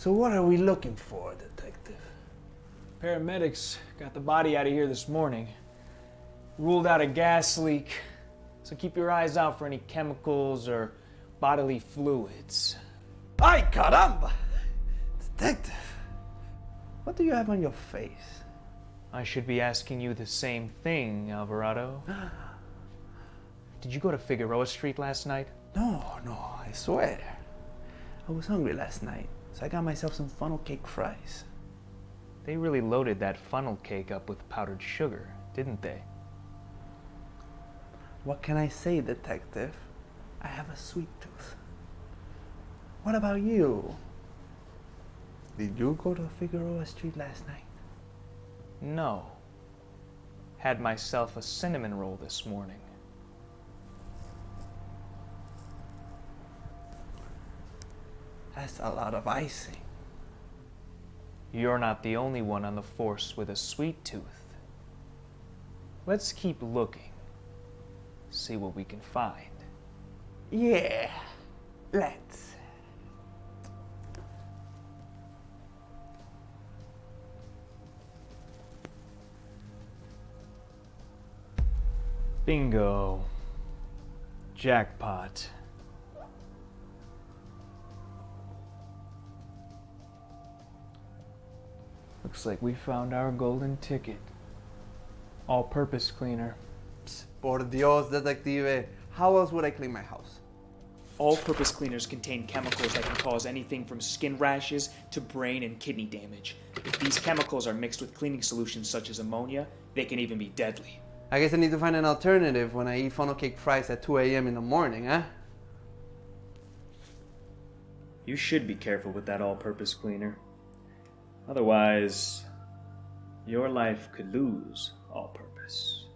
So what are we looking for, detective? Paramedics got the body out of here this morning. Ruled out a gas leak, so keep your eyes out for any chemicals or bodily fluids. Ay, caramba! Detective, what do you have on your face? I should be asking you the same thing, Alvarado. Did you go to Figueroa Street last night? No, I swear. I was hungry last night, so I got myself some funnel cake fries. They really loaded that funnel cake up with powdered sugar, didn't they? What can I say, detective? I have a sweet tooth. What about you? Did you go to Figueroa Street last night? No. Had myself a cinnamon roll this morning. That's a lot of icing. You're not the only one on the force with a sweet tooth. Let's keep looking. See what we can find. Yeah, let's. Bingo. Jackpot. Looks like we found our golden ticket. All-purpose cleaner. Por Dios, detective. How else would I clean my house? All-purpose cleaners contain chemicals that can cause anything from skin rashes to brain and kidney damage. If these chemicals are mixed with cleaning solutions such as ammonia, they can even be deadly. I guess I need to find an alternative when I eat funnel cake fries at 2 a.m. in the morning, huh? You should be careful with that all-purpose cleaner. Otherwise, your life could lose all-purpose.